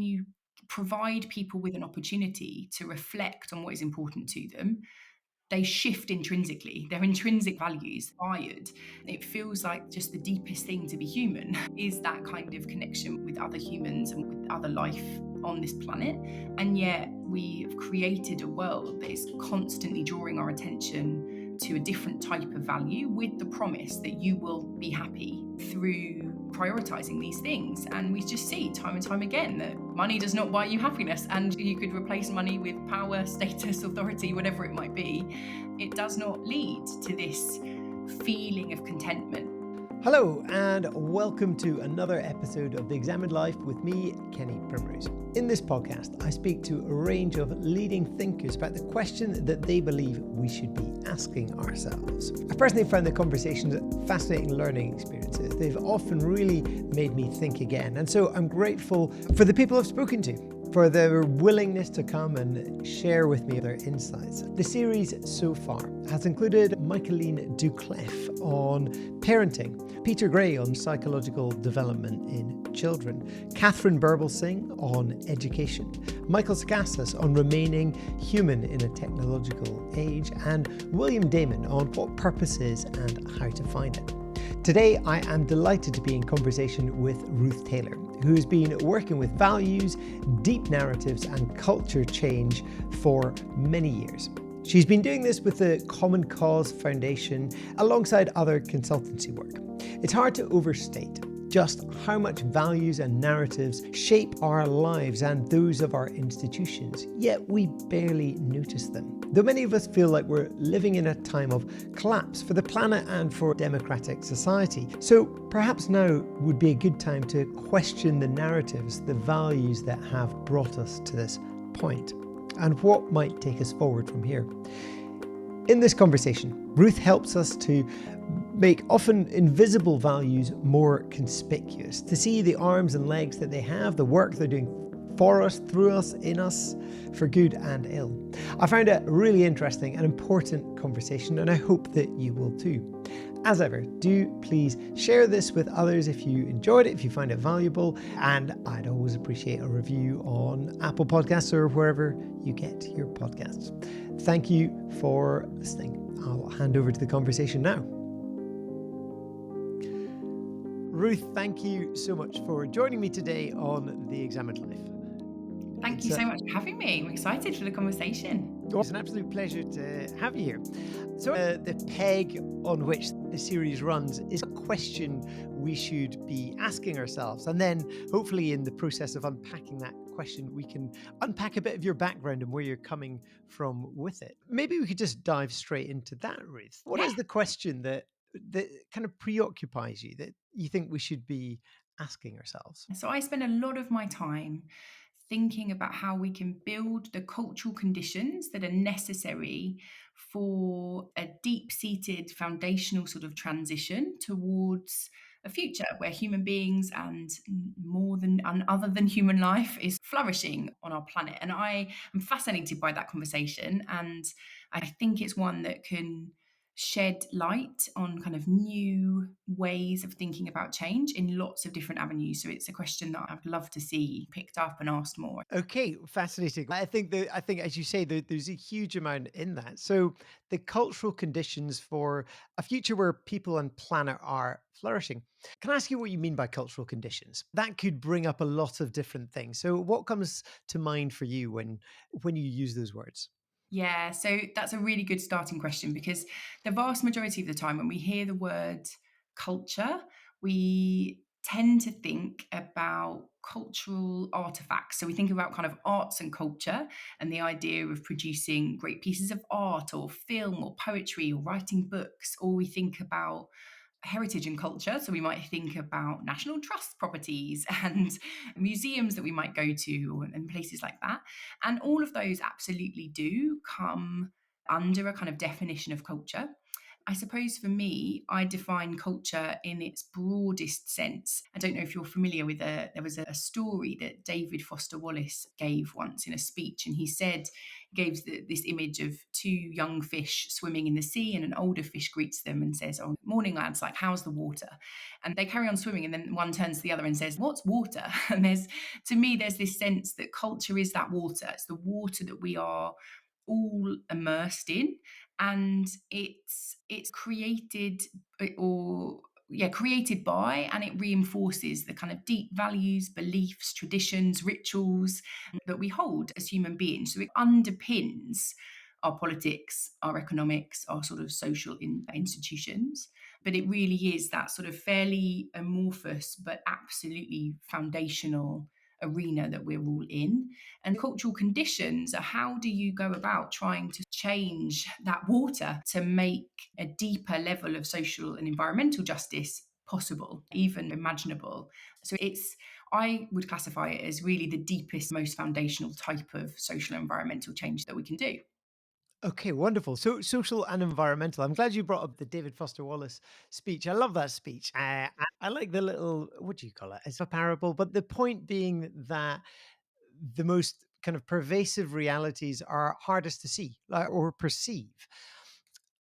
when you provide people with an opportunity to reflect on what is important to them, they shift intrinsically. Their intrinsic values fired. It feels like just the deepest thing to be human is that kind of connection with other humans and with other life on this planet. And yet we've created a world that is constantly drawing our attention to a different type of value with the promise that you will be happy through prioritizing these things. And we just see time and time again that money does not buy you happiness, and you could replace money with power, status, authority, whatever it might be. It does not lead to this feeling of contentment. Hello, and welcome to another episode of The Examined Life with me, Kenny Primrose. In this podcast, I speak to a range of leading thinkers about the question that they believe we should be asking ourselves. I personally found the conversations fascinating learning experiences. They've often really made me think again, and so I'm grateful for the people I've spoken to, for their willingness to come and share with me their insights. The series so far has included Michaeline Ducleffe on parenting, Peter Gray on psychological development in children, Catherine Birbalsingh on education, Michael Sakasas on remaining human in a technological age, and William Damon on what purpose is and how to find it. Today, I am delighted to be in conversation with Ruth Taylor, who has been working with values, deep narratives, and culture change for many years. She's been doing this with the Common Cause Foundation alongside other consultancy work. It's hard to overstate just how much values and narratives shape our lives and those of our institutions, yet we barely notice them. Though many of us feel like we're living in a time of collapse for the planet and for democratic society. So perhaps now would be a good time to question the narratives, the values that have brought us to this point, and what might take us forward from here. In this conversation, Ruth helps us to make often invisible values more conspicuous, to see the arms and legs that they have, the work they're doing for us, through us, in us, for good and ill. I found it a really interesting and important conversation, and I hope that you will too. As ever, do please share this with others if you enjoyed it, if you find it valuable, and I'd always appreciate a review on Apple Podcasts or wherever you get your podcasts. Thank you for listening. I'll hand over to the conversation now. Ruth, thank you so much for joining me today on The Examined Life. Thank you so much for having me. I'm excited for the conversation. It's an absolute pleasure to have you here. So the peg on which the series runs is a question we should be asking ourselves. And then hopefully in the process of unpacking that question, we can unpack a bit of your background and where you're coming from with it. Maybe we could just dive straight into that, Ruth. What is the question that kind of preoccupies you, that you think we should be asking ourselves? So I spend a lot of my time thinking about how we can build the cultural conditions that are necessary for a deep-seated foundational sort of transition towards a future where human beings and more than and other than human life is flourishing on our planet. And I am fascinated by that conversation, and I think it's one that can shed light on kind of new ways of thinking about change in lots of different avenues. So it's a question that I'd love to see picked up and asked more. Okay, fascinating. I think as you say, there's a huge amount in that. So the cultural conditions for a future where people and planet are flourishing. Can I ask you what you mean by cultural conditions? That could bring up a lot of different things. So what comes to mind for you when you use those words? Yeah, so that's a really good starting question, because the vast majority of the time when we hear the word culture, we tend to think about cultural artifacts. So we think about kind of arts and culture and the idea of producing great pieces of art or film or poetry or writing books, or we think about heritage and culture. So we might think about national trust properties and museums that we might go to and places like that. And all of those absolutely do come under a kind of definition of culture. I suppose for me, I define culture in its broadest sense. I don't know if you're familiar with there was a story that David Foster Wallace gave once in a speech, and he said, gave this image of two young fish swimming in the sea, and an older fish greets them and says, "Oh, morning, lads, like, how's the water?" And they carry on swimming, and then one turns to the other and says, "What's water?" And to me, there's this sense that culture is that water. It's the water that we are all immersed in, and it's created or yeah, created by, and it reinforces the kind of deep values, beliefs, traditions, rituals that we hold as human beings. So it underpins our politics, our economics, our sort of social institutions. But it really is that sort of fairly amorphous but absolutely foundational arena that we're all in. And cultural conditions are, how do you go about trying to change that water to make a deeper level of social and environmental justice possible, even imaginable? So I would classify it as really the deepest, most foundational type of social and environmental change that we can do. Okay, wonderful. So, social and environmental. I'm glad you brought up the David Foster Wallace speech. I love that speech. I like the little, what do you call it? It's a parable, but the point being that the most kind of pervasive realities are hardest to see, or perceive.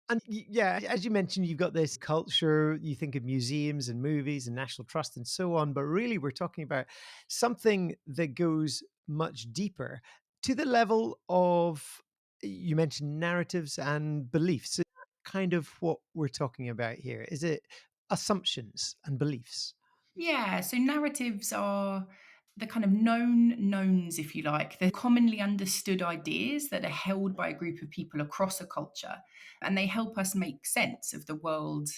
And yeah, as you mentioned, you've got this culture, you think of museums and movies and national trust and so on, but really we're talking about something that goes much deeper to the level of, you mentioned narratives and beliefs. So kind of what we're talking about here. Is it assumptions and beliefs? Yeah, so narratives are the kind of known knowns, if you like, the commonly understood ideas that are held by a group of people across a culture. And they help us make sense of the world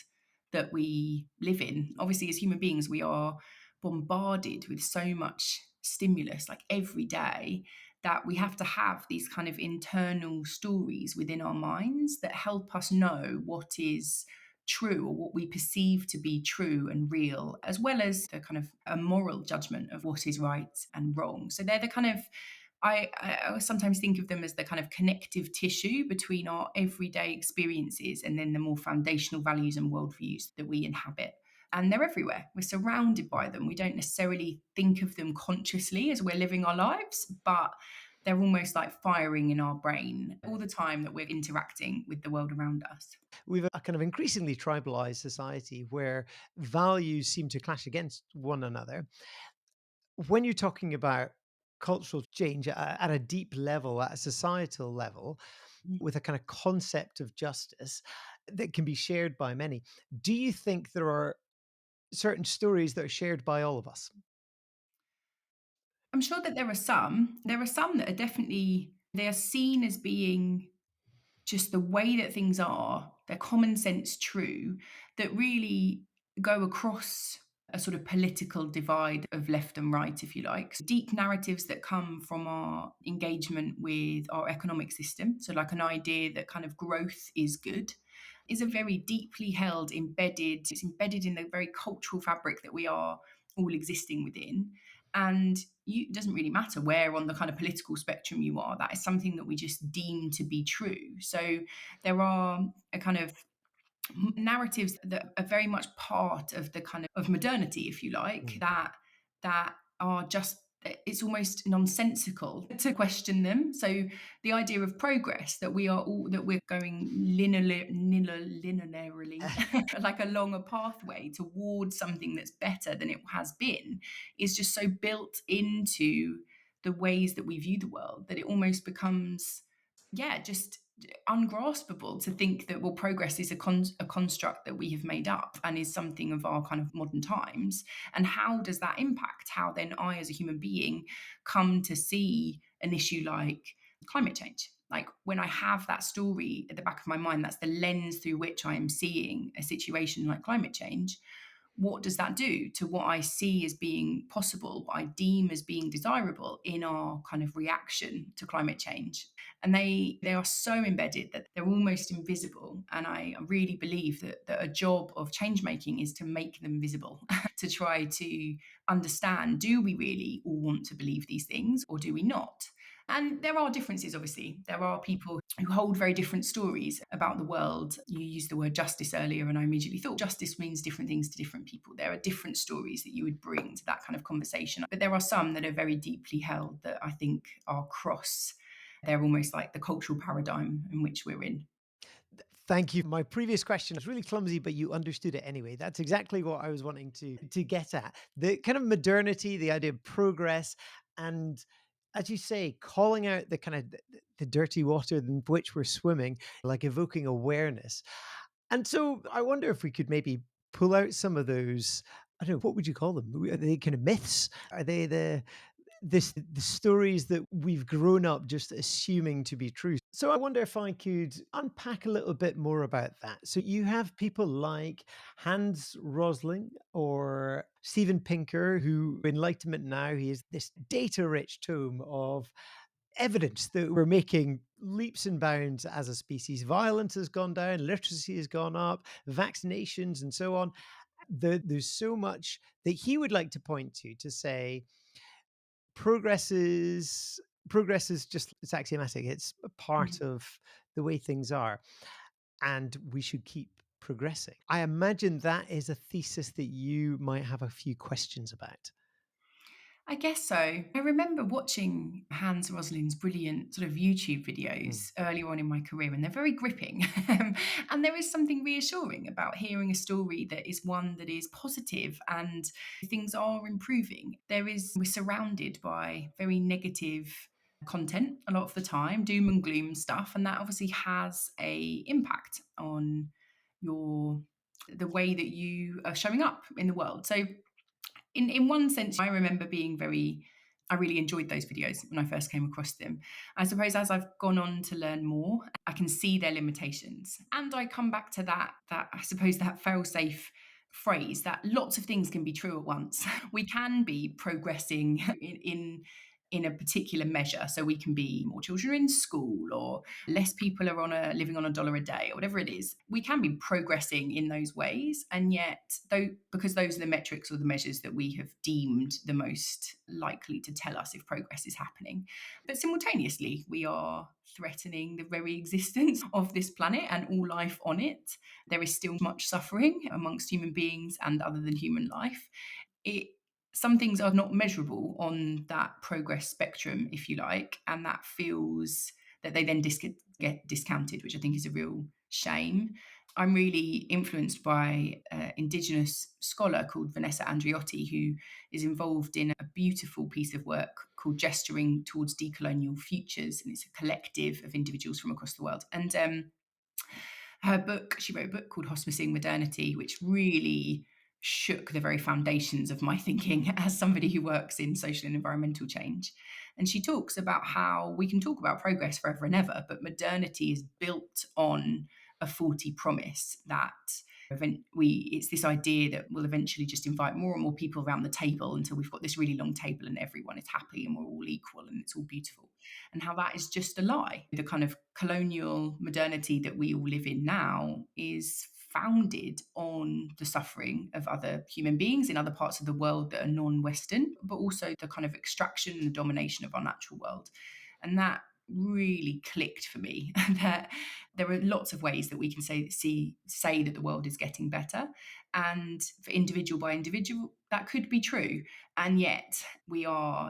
that we live in. Obviously, as human beings, we are bombarded with so much stimulus, like every day, that we have to have these kind of internal stories within our minds that help us know what is true, or what we perceive to be true and real, as well as the kind of a moral judgment of what is right and wrong. So they're the kind of, I sometimes think of them as the kind of connective tissue between our everyday experiences and then the more foundational values and worldviews that we inhabit. And they're everywhere. We're surrounded by them. We don't necessarily think of them consciously as we're living our lives, but they're almost like firing in our brain all the time that we're interacting with the world around us. We've a kind of increasingly tribalized society where values seem to clash against one another. When you're talking about cultural change at a deep level, at a societal level, with a kind of concept of justice that can be shared by many, do you think there are certain stories that are shared by all of us? I'm sure that there are some. There are some that are definitely, they are seen as being just the way that things are, they're common sense true, that really go across a sort of political divide of left and right, if you like. So deep narratives that come from our engagement with our economic system. So, like an idea that kind of growth is good is a very deeply held, it's embedded in the very cultural fabric that we are all existing within. And it doesn't really matter where on the kind of political spectrum you are, that is something that we just deem to be true. So there are a kind of narratives that are very much part of the kind of modernity, if you like, Mm. that are just, it's almost nonsensical to question them. So the idea of progress, that we are all, that we're going linearly like along a pathway towards something that's better than it has been, is just so built into the ways that we view the world that it almost becomes, yeah, just ungraspable to think that, well, progress is a construct that we have made up and is something of our kind of modern times. And how does that impact how then I as a human being come to see an issue like climate change? Like, when I have that story at the back of my mind, that's the lens through which I am seeing a situation like climate change. What does that do to what I see as being possible, what I deem as being desirable in our kind of reaction to climate change? And they are so embedded that they're almost invisible. And I really believe that a job of change making is to make them visible, to try to understand, do we really all want to believe these things or do we not? And there are differences, obviously. There are people who hold very different stories about the world. You used the word justice earlier, and I immediately thought justice means different things to different people. There are different stories that you would bring to that kind of conversation. But there are some that are very deeply held that I think are cross. They're almost like the cultural paradigm in which we're in. Thank you. My previous question was really clumsy, but you understood it anyway. That's exactly what I was wanting to get at. The kind of modernity, the idea of progress, and as you say, calling out the kind of the dirty water in which we're swimming, like evoking awareness. And so I wonder if we could maybe pull out some of those. I don't know, what would you call them? Are they kind of myths? Are they the stories that we've grown up just assuming to be true? So I wonder if I could unpack a little bit more about that. So you have people like Hans Rosling or Steven Pinker, who Enlightenment Now, he is this data-rich tome of evidence that we're making leaps and bounds as a species. Violence has gone down, literacy has gone up, vaccinations and so on. There's so much that he would like to point to say progress is progress is just it's axiomatic. It's a part Mhm. of the way things are, and we should keep progressing. I imagine that is a thesis that you might have a few questions about. I guess so. I remember watching Hans Rosling's brilliant sort of YouTube Mm. videos earlier on in my career, and they're very gripping. And there is something reassuring about hearing a story that is one that is positive and things are improving. We're surrounded by very negative content a lot of the time, doom and gloom stuff, and that obviously has a impact on your the way that you are showing up in the world. So in one sense, I remember being very I really enjoyed those videos when I first came across them. I suppose as I've gone on to learn more, I can see their limitations. And I come back to that I suppose that fail-safe phrase that lots of things can be true at once. We can be progressing in a particular measure. So we can be more children in school or less people are living on $1 a day or whatever it is. We can be progressing in those ways. And yet, though, because those are the metrics or the measures that we have deemed the most likely to tell us if progress is happening. But simultaneously, we are threatening the very existence of this planet and all life on it. There is still much suffering amongst human beings and other than human life. It Some things are not measurable on that progress spectrum, if you like, and that feels that they then get discounted, which I think is a real shame. I'm really influenced by an Indigenous scholar called Vanessa Andriotti, who is involved in a beautiful piece of work called Gesturing Towards Decolonial Futures. And it's a collective of individuals from across the world. And she wrote a book called Hospicing Modernity, which really shook the very foundations of my thinking as somebody who works in social and environmental change. And she talks about how we can talk about progress forever and ever, but modernity is built on a faulty promise that it's this idea that we'll eventually just invite more and more people around the table until we've got this really long table and everyone is happy and we're all equal and it's all beautiful. And how that is just a lie. The kind of colonial modernity that we all live in now is founded on the suffering of other human beings in other parts of the world that are non-Western, but also the kind of extraction and the domination of our natural world. And that really clicked for me that there are lots of ways that we can say that the world is getting better, and for individual by individual that could be true, and yet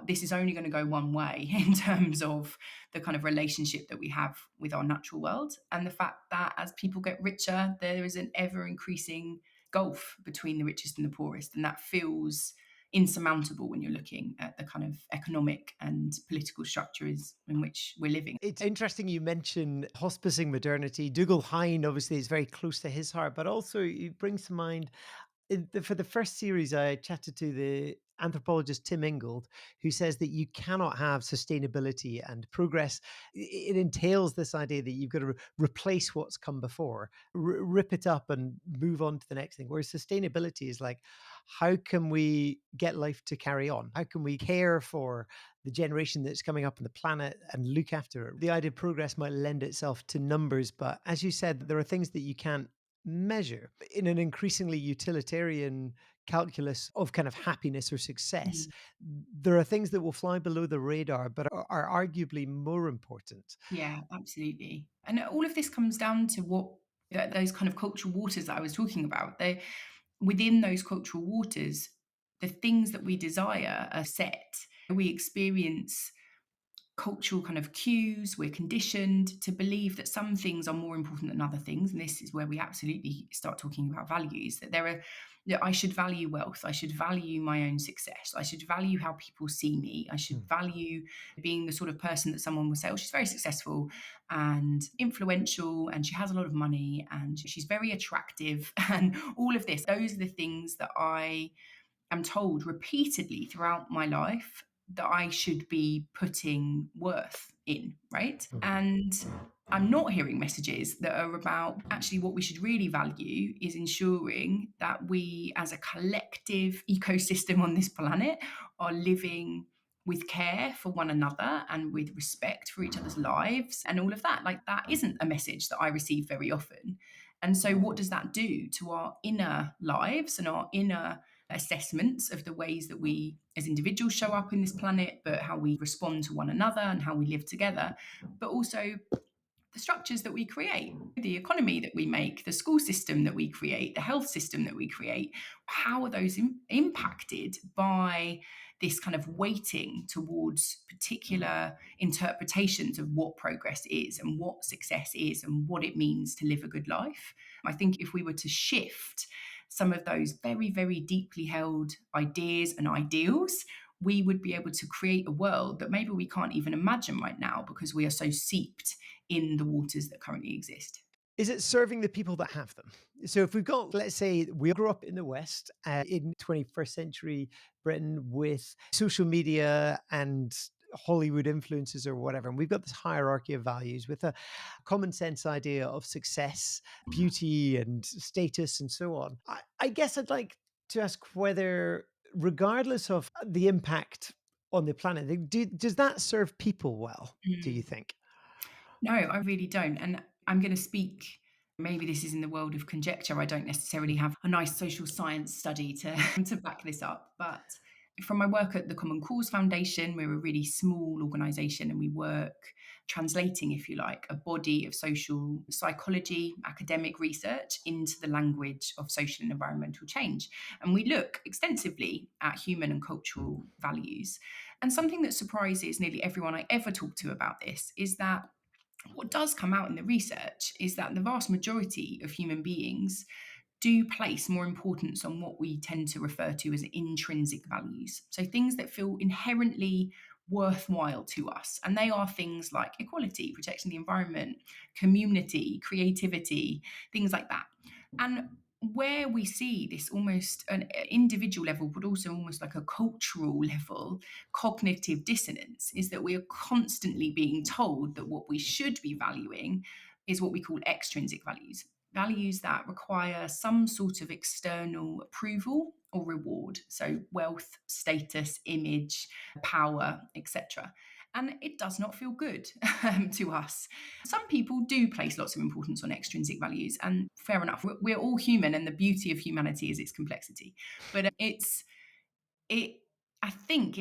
this is only going to go one way in terms of the kind of relationship that we have with our natural world, and the fact that as people get richer there is an ever increasing gulf between the richest and the poorest, and that feels insurmountable when you're looking at the kind of economic and political structures in which we're living. It's interesting you mention hospicing modernity. Dougal Hine obviously is very close to his heart, but also it brings to mind for the first series, I chatted to the anthropologist Tim Ingold, who says that you cannot have sustainability and progress. It entails this idea that you've got to replace what's come before, rip it up and move on to the next thing. Whereas sustainability is like, how can we get life to carry on? How can we care for the generation that's coming up on the planet and look after it? The idea of progress might lend itself to numbers, but as you said, there are things that you can't measure in an increasingly utilitarian calculus of kind of happiness or success, Mm. there are things that will fly below the radar but are arguably more important. Yeah, absolutely. And all of this comes down to those kind of cultural waters that I was talking about. They Within those cultural waters, the things that we desire are set. We experience cultural kind of cues. We're conditioned to believe that some things are more important than other things. And this is where we absolutely start talking about values, that I should value wealth. I should value my own success. I should value how people see me. I should Mm. value being the sort of person that someone will say, oh, she's very successful and influential and she has a lot of money and she's very attractive and all of this. Those are the things that I am told repeatedly throughout my life that I should be putting worth in, right? And I'm not hearing messages that are about actually what we should really value is ensuring that we, as a collective ecosystem on this planet, are living with care for one another and with respect for each other's lives and all of that. Like, that isn't a message that I receive very often. And so, what does that do to our inner lives and our inner assessments of the ways that we as individuals show up in this planet, but how we respond to one another and how we live together, but also the structures that we create, the economy that we make, the school system that we create, the health system that we create. How are those impacted by this kind of weighting towards particular interpretations of what progress is and what success is and what it means to live a good life? I think if we were to shift some of those very, very deeply held ideas and ideals, we would be able to create a world that maybe we can't even imagine right now because we are so seeped in the waters that currently exist. Is it serving the people that have them? So if we've got, let's say, we grew up in the West, in 21st century Britain with social media and Hollywood influences or whatever, and we've got this hierarchy of values with a common sense idea of success, beauty, and status, and so on. I guess I'd like to ask whether, regardless of the impact on the planet, does that serve people well, do you Mm. think? No, I really don't. And I'm going to speak. Maybe this is in the world of conjecture. I don't necessarily have a nice social science study to, to back this up. But from my work at the Common Cause Foundation, we're a really small organisation and we work translating, if you like, a body of social psychology, academic research into the language of social and environmental change. And we look extensively at human and cultural values. And something that surprises nearly everyone I ever talk to about this is that what does come out in the research is that the vast majority of human beings do place more importance on what we tend to refer to as intrinsic values. So things that feel inherently worthwhile to us. And they are things like equality, protecting the environment, community, creativity, things like that. And where we see this almost an individual level, but also almost like a cultural level, cognitive dissonance is that we are constantly being told that what we should be valuing is what we call extrinsic values, values that require some sort of external approval or reward. So, wealth, status, image, power, etc. And it does not feel good to us. Some people do place lots of importance on extrinsic values, and fair enough. We're all human, and the beauty of humanity is its complexity. But it I think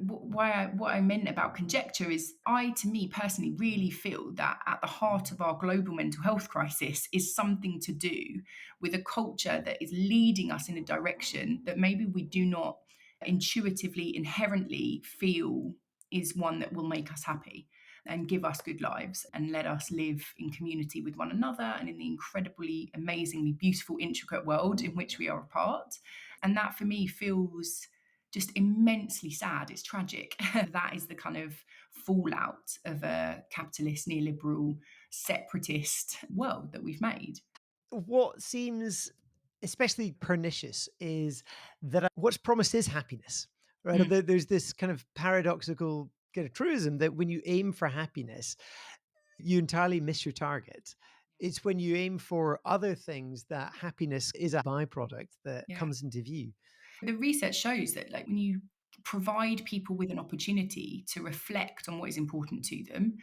what I meant about conjecture is, to me personally, really feel that at the heart of our global mental health crisis is something to do with a culture that is leading us in a direction that maybe we do not intuitively, inherently feel is one that will make us happy and give us good lives and let us live in community with one another and in the incredibly, amazingly beautiful, intricate world in which we are a part. And that for me feels just immensely sad. It's tragic. That is the kind of fallout of a capitalist, neoliberal, separatist world that we've made. What seems especially pernicious is that what's promised is happiness, right? Mm, There's this kind of paradoxical kind of truism that when you aim for happiness, you entirely miss your target. It's when you aim for other things that happiness is a byproduct that yeah. comes into view. The research shows that, like, when you provide people with an opportunity to reflect on what is important to them,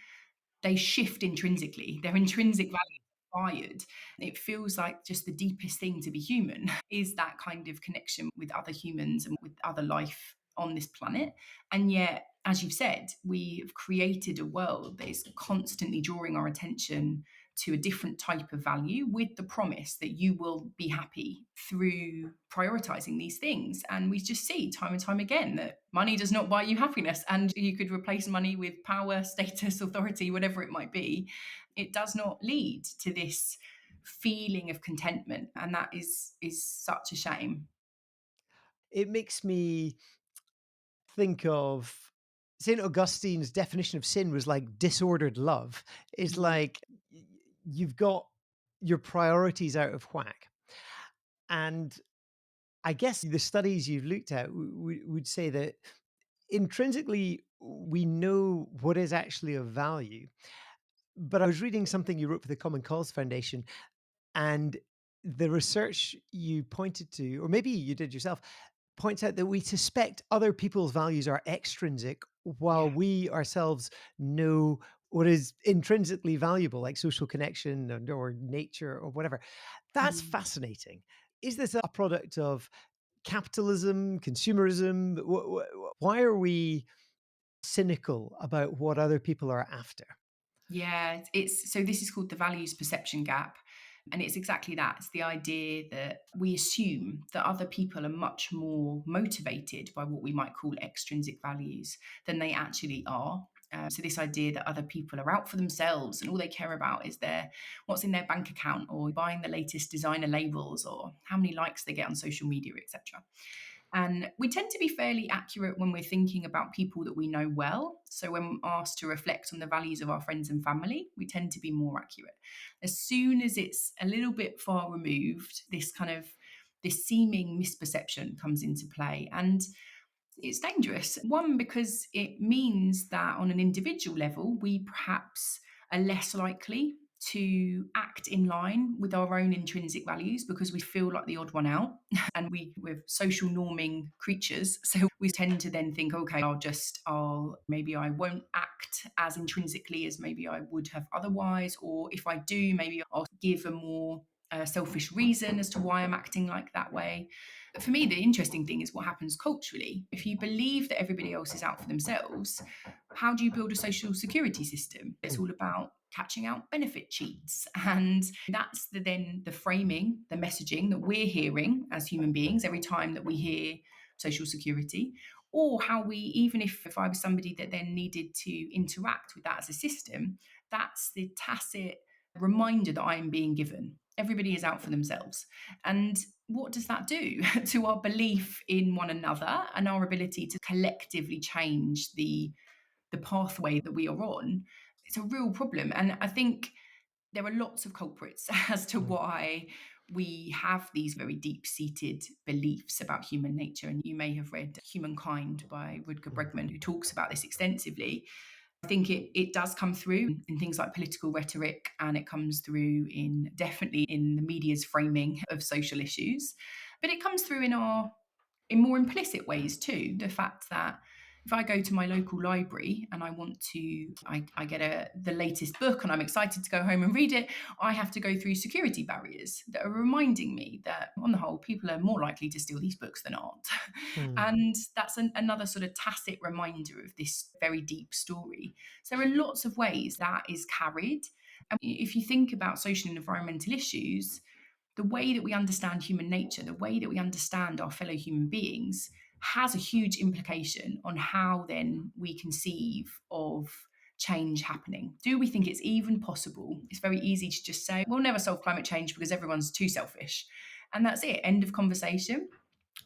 they shift intrinsically. Their intrinsic value. wired. It feels like just the deepest thing to be human is that kind of connection with other humans and with other life on this planet. And yet, as you've said, we've created a world that is constantly drawing our attention to a different type of value with the promise that you will be happy through prioritizing these things. And we just see time and time again that money does not buy you happiness, and you could replace money with power, status, authority, whatever it might be. It does not lead to this feeling of contentment. And that is such a shame. It makes me think of St. Augustine's definition of sin was like disordered love. It's Mm, like you've got your priorities out of whack. And I guess the studies you've looked at would say that intrinsically we know what is actually of value. But I was reading something you wrote for the Common Cause Foundation, and the research you pointed to, or maybe you did yourself, points out that we suspect other people's values are extrinsic while yeah. we ourselves know what is intrinsically valuable, like social connection or nature or whatever. That's Mm. fascinating. Is this a product of capitalism, consumerism? Why are we cynical about what other people are after? Yeah, it's so this is called the values perception gap. And it's exactly that. It's the idea that we assume that other people are much more motivated by what we might call extrinsic values than they actually are. So this idea that other people are out for themselves and all they care about is their what's in their bank account or buying the latest designer labels or how many likes they get on social media, etc. And we tend to be fairly accurate when we're thinking about people that we know well. So, when asked to reflect on the values of our friends and family, we tend to be more accurate. As soon as it's a little bit far removed, this seeming misperception comes into play. And it's dangerous. One, because it means that on an individual level, we perhaps are less likely to act in line with our own intrinsic values because we feel like the odd one out. And we're social norming creatures. So we tend to then think, okay, maybe I won't act as intrinsically as maybe I would have otherwise. Or if I do, maybe I'll give a more selfish reason as to why I'm acting like that way. For me, the interesting thing is what happens culturally. If you believe that everybody else is out for themselves, how do you build a social security system? It's Mm, all about catching out benefit cheats. And that's then the framing, the messaging that we're hearing as human beings every time that we hear social security. Or how we, even if I was somebody that then needed to interact with that as a system, that's the tacit reminder that I am being given. Everybody is out for themselves. And what does that do to our belief in one another and our ability to collectively change the pathway that we are on? It's a real problem. And I think there are lots of culprits as to mm, why we have these very deep seated beliefs about human nature. And you may have read Humankind by Rutger mm, Bregman, who talks about this extensively. I think it does come through in things like political rhetoric, and it comes through in definitely in the media's framing of social issues. But it comes through in more implicit ways too. The fact that if I go to my local library and I get the latest book and I'm excited to go home and read it, I have to go through security barriers that are reminding me that on the whole, people are more likely to steal these books than aren't. mm. And that's another sort of tacit reminder of this very deep story. So there are lots of ways that is carried. And if you think about social and environmental issues, the way that we understand human nature, the way that we understand our fellow human beings, has a huge implication on how then we conceive of change happening. Do we think it's even possible? It's very easy to just say, we'll never solve climate change because everyone's too selfish. And that's it, end of conversation.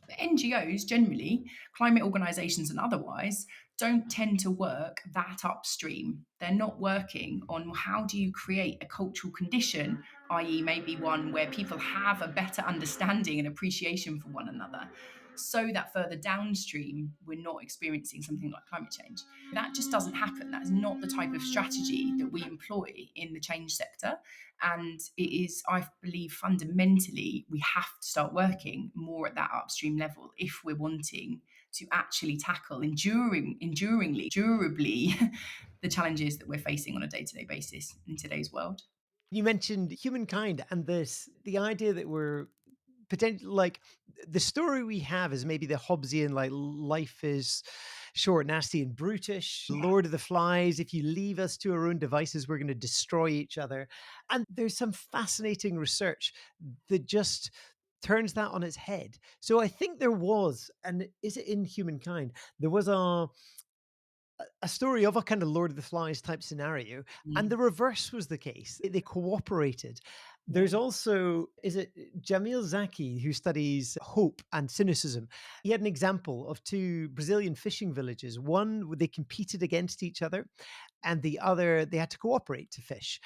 But NGOs generally, climate organisations and otherwise, don't tend to work that upstream. They're not working on how do you create a cultural condition, i.e., maybe one where people have a better understanding and appreciation for one another, so that further downstream we're not experiencing something like climate change. That just doesn't happen. That is not the type of strategy that we employ in the change sector. And it is, I believe, fundamentally, we have to start working more at that upstream level if we're wanting to actually tackle durably, the challenges that we're facing on a day to day basis in today's world. You mentioned humankind and the idea that we're potentially like the story we have is maybe the Hobbesian, like life is short, nasty, and brutish. Yeah. Lord of the Flies. If you leave us to our own devices, we're going to destroy each other. And there's some fascinating research that just turns that on its head. So I think there was, and is it in humankind? There was a story of a kind of Lord of the Flies type scenario, and the Mm. reverse was the case. They cooperated. Yeah. There's also, is it Jamil Zaki, who studies hope and cynicism? He had an example of two Brazilian fishing villages. One, they competed against each other, and the other, they had to cooperate to fish.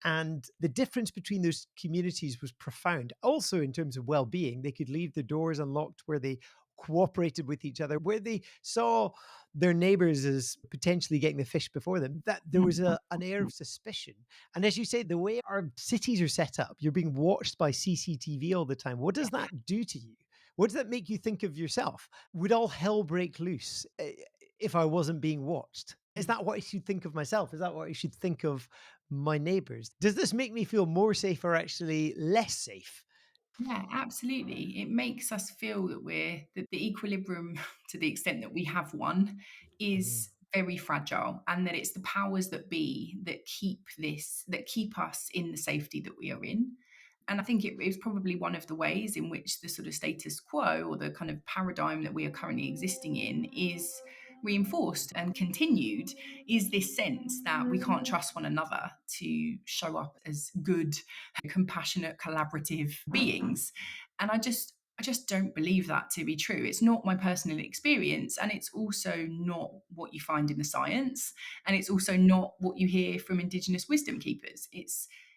And the difference between those communities was profound. Also, in terms of well being, they could leave the doors unlocked where they cooperated with each other, where they saw their neighbors as potentially getting the fish before them, that there was an air of suspicion. And as you say, the way our cities are set up, you're being watched by CCTV all the time. What does that do to you? What does that make you think of yourself? Would all hell break loose if I wasn't being watched? Is that what I should think of myself? Is that what I should think of my neighbors? Does this make me feel more safe or actually less safe? Yeah, absolutely. It makes us feel that the equilibrium, to the extent that we have one, Mhm. is very fragile, and that it's the powers that be that keep us in the safety that we are in. And I think it is probably one of the ways in which the sort of status quo, or the kind of paradigm that we are currently existing in, is reinforced and continued, is this sense that we can't trust one another to show up as good, compassionate, collaborative beings. And I just don't believe that to be true. It's not my personal experience, and it's also not what you find in the science, and it's also not what you hear from Indigenous wisdom keepers.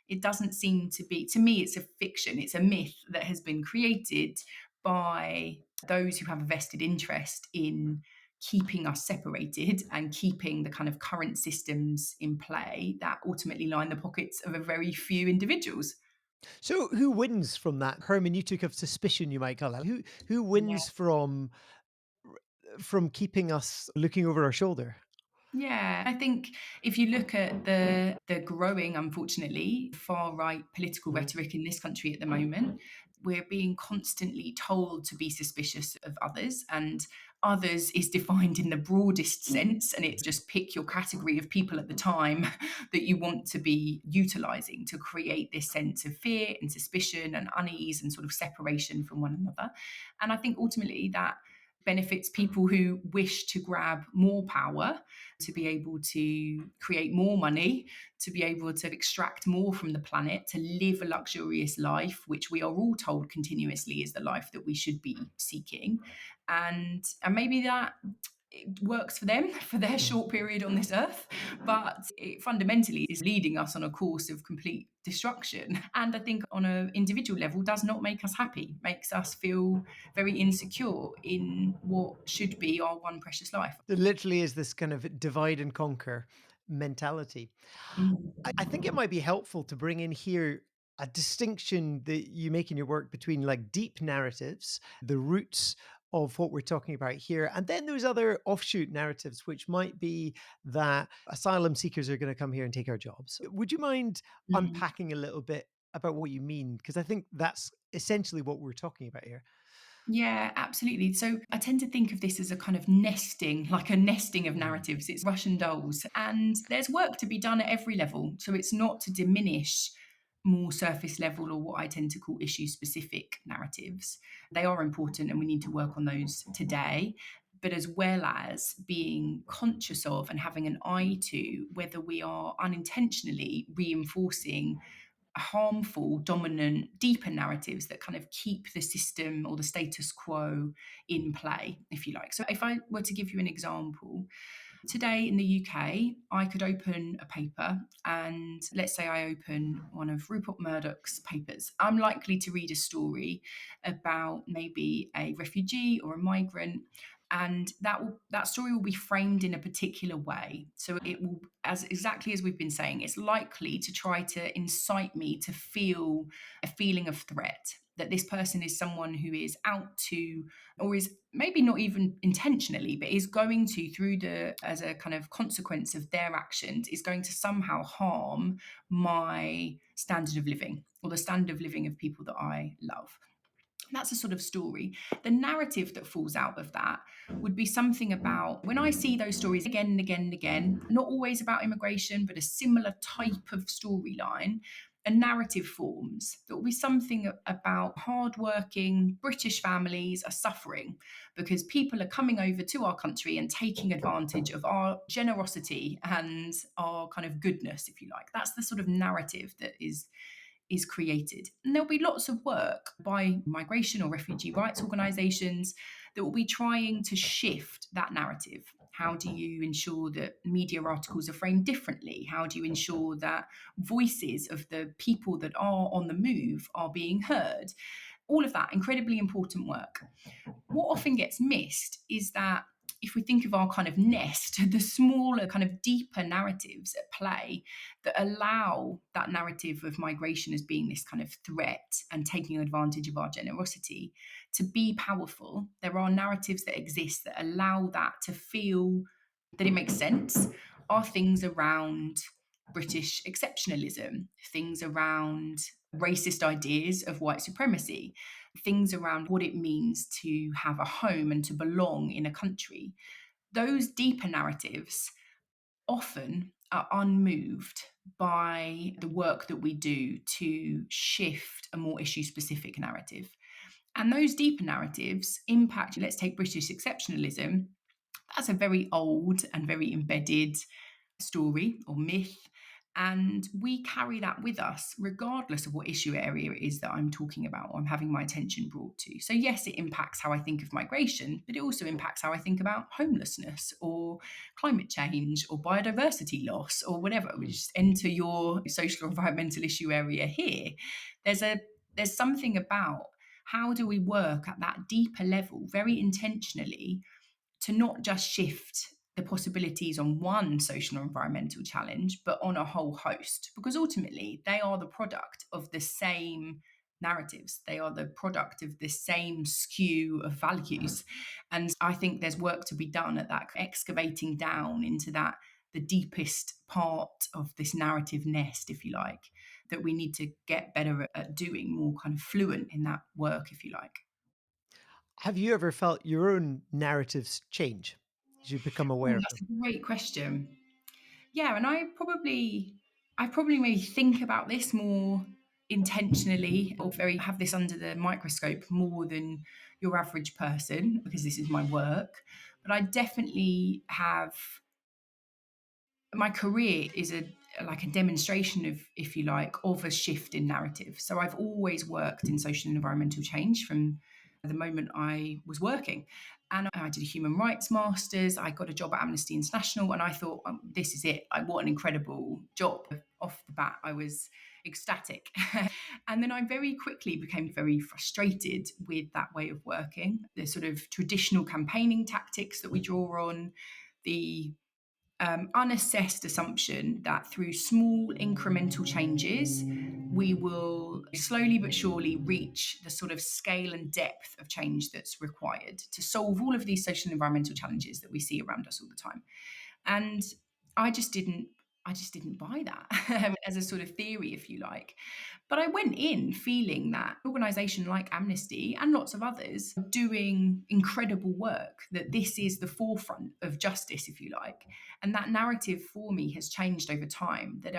It doesn't seem to be, to me, it's a fiction, it's a myth that has been created by those who have a vested interest in keeping us separated and keeping the kind of current systems in play that ultimately line the pockets of a very few individuals. So who wins from that hermeneutic of suspicion, you might call it? Who Yeah. wins from keeping us looking over our shoulder? Yeah, I think if you look at the growing, unfortunately, far right political Mhm. rhetoric in this country at the moment, we're being constantly told to be suspicious of others, and others is defined in the broadest sense, and it's just pick your category of people at the time that you want to be utilizing to create this sense of fear and suspicion and unease and sort of separation from one another. And I think ultimately that benefits people who wish to grab more power, to be able to create more money, to be able to extract more from the planet, to live a luxurious life, which we are all told continuously is the life that we should be seeking. And maybe that it works for them for their Mhm. short period on this earth, but it fundamentally is leading us on a course of complete destruction. And I think on an individual level does not make us happy, makes us feel very insecure in what should be our one precious life. There literally is this kind of divide and conquer mentality. I think it Mm. might be helpful to bring in here a distinction that you make in your work between like deep narratives, the roots of what we're talking about here, and then those other offshoot narratives, which might be that asylum seekers are going to come here and take our jobs. Would you mind Mm. unpacking a little bit about what you mean? Because I think that's essentially what we're talking about here. Yeah, absolutely. So I tend to think of this as a kind of nesting, like a nesting of Mm. narratives. It's Russian dolls. And there's work to be done at every level. So it's not to diminish more surface level, or what I tend to call issue specific narratives. They are important and we need to work on those today. But as well as being conscious of and having an eye to whether we are unintentionally reinforcing harmful, dominant, deeper narratives that kind of keep the system or the status quo in play, if you like. So, if I were to give you an example, today in the UK, I could open a paper, and let's say I open one of Rupert Murdoch's papers. I'm likely to read a story about maybe a refugee or a migrant, and that story will be framed in a particular way. So it will, as exactly as we've been saying, it's likely to try to incite me to feel a feeling of threat. that this person is someone who is out to, or is maybe not even intentionally, but is going to, through as a kind of consequence of their actions, is going to somehow harm my standard of living or the standard of living of people that I love. That's a sort of story. The narrative that falls out of that would be something about, when I see those stories again and again and again, not always about immigration, but a similar type of storyline, a narrative forms that will be something about hardworking British families are suffering because people are coming over to our country and taking advantage of our generosity and our kind of goodness, if you like. That's the sort of narrative that is created. And there'll be lots of work by migration or refugee rights organisations that will be trying to shift that narrative. How do you ensure that media articles are framed differently? How do you ensure that voices of the people that are on the move are being heard? All of that incredibly important work. What often gets missed is that if we think of our kind of nest, the smaller, kind of deeper narratives at play that allow that narrative of migration as being this kind of threat and taking advantage of our generosity to be powerful, there are narratives that exist that allow that to feel that it makes sense, are things around British exceptionalism, things around racist ideas of white supremacy, things around what it means to have a home and to belong in a country. Those deeper narratives often are unmoved by the work that we do to shift a more issue specific narrative. And those deeper narratives impact, let's take British exceptionalism. That's a very old and very embedded story or myth. And we carry that with us, regardless of what issue area it is that I'm talking about or I'm having my attention brought to. So, yes, it impacts how I think of migration, but it also impacts how I think about homelessness or climate change or biodiversity loss or whatever. We just enter your social or environmental issue area here. There's something about how do we work at that deeper level very intentionally to not just shift the possibilities on one social or environmental challenge, but on a whole host, because ultimately they are the product of the same narratives. They are the product of the same skew of values. And I think there's work to be done at that, excavating down into that, the deepest part of this narrative nest, if you like, that we need to get better at doing, more kind of fluent in that work, if you like. Have you ever felt your own narratives change as you become Oh, aware of that's them? a great question. Yeah, and I probably maybe think about this more intentionally or very have this under the microscope more than your average person because this is my work. But I definitely have, my career is a like a demonstration of, if you like, of a shift in narrative. So I've always worked in social and environmental change from the moment I was working. And I did a human rights master's. I got a job at Amnesty International, and I thought, this is it. Like, what an incredible job. Off the bat, I was ecstatic. And then I very quickly became very frustrated with that way of working, the sort of traditional campaigning tactics that we draw on, the unassessed assumption that through small incremental changes, we will slowly but surely reach the sort of scale and depth of change that's required to solve all of these social and environmental challenges that we see around us all the time. And I just didn't I just didn't buy that as a sort of theory, if you like. But I went in feeling that an organisation like Amnesty and lots of others are doing incredible work, that this is the forefront of justice, if you like. And that narrative for me has changed over time, that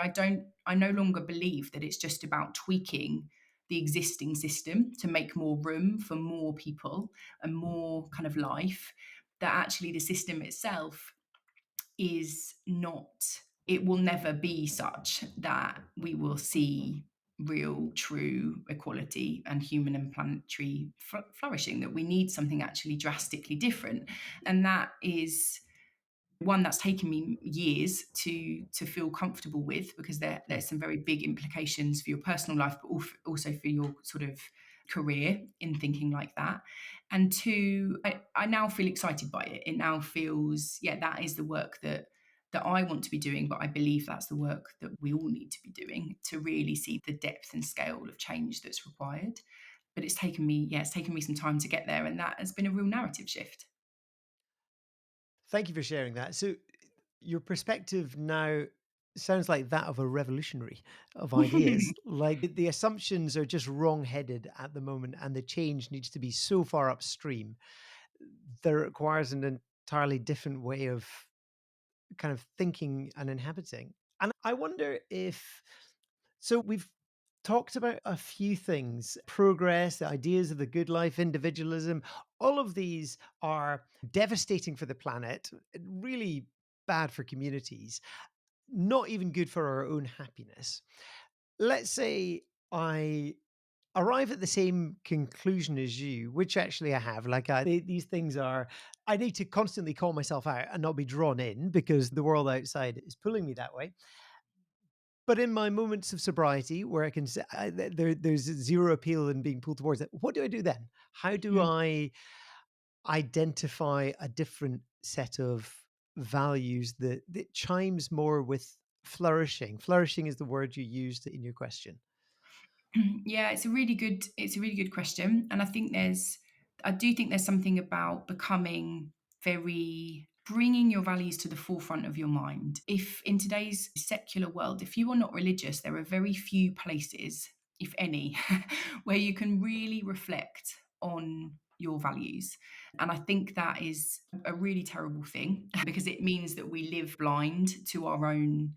I no longer believe that it's just about tweaking the existing system to make more room for more people and more kind of life, that actually the system itself is not, it will never be such that we will see real, true equality and human and planetary flourishing, that we need something actually drastically different. And that is one that's taken me years to feel comfortable with, because there's some very big implications for your personal life, but also for your sort of career in thinking like that. And two, I now feel excited by it. It now feels, yeah, that is the work that I want to be doing, but I believe that's the work that we all need to be doing to really see the depth and scale of change that's required. But it's taken me some time to get there, and that has been a real narrative shift. Thank you for sharing that. So, your perspective now sounds like that of a revolutionary of ideas. Like the assumptions are just wrong-headed at the moment, and the change needs to be so far upstream that it requires an entirely different way of kind of thinking and inhabiting. And I wonder if so we've talked about a few things: progress, the ideas of the good life, individualism. All of these are devastating for the planet, really bad for communities, not even good for our own happiness. Let's say I arrive at the same conclusion as you, which actually I have. These things are, I need to constantly call myself out and not be drawn in because the world outside is pulling me that way. But in my moments of sobriety, where I can say there's zero appeal in being pulled towards it, what do I do then? How do I identify a different set of values that chimes more with flourishing? Flourishing is the word you used in your question. Yeah, it's a really good question. And I do think there's something about becoming very bringing your values to the forefront of your mind. If in today's secular world, if you are not religious, there are very few places, if any, where you can really reflect on your values. And I think that is a really terrible thing because it means that we live blind to our own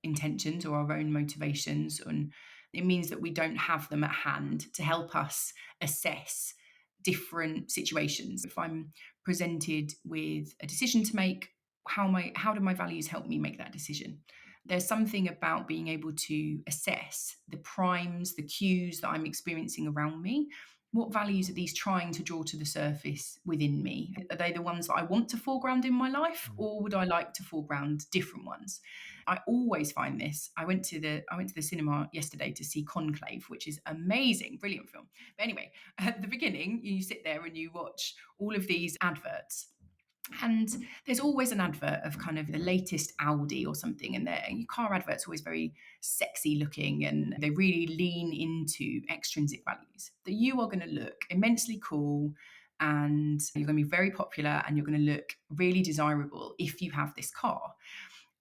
intentions or our own motivations, and it means that we don't have them at hand to help us assess different situations. If I'm presented with a decision to make, how do my values help me make that decision? There's something about being able to assess the primes, the cues that I'm experiencing around me. What values are these trying to draw to the surface within me? Are they the ones that I want to foreground in my life, Mm. or would I like to foreground different ones? I always find this. I went to the cinema yesterday to see Conclave, which is amazing, brilliant film. But anyway, at the beginning, you sit there and you watch all of these adverts. And there's always an advert of kind of the latest Audi or something, and your car adverts are always very sexy looking, and they really lean into extrinsic values that you are going to look immensely cool, and you're going to be very popular, and you're going to look really desirable if you have this car.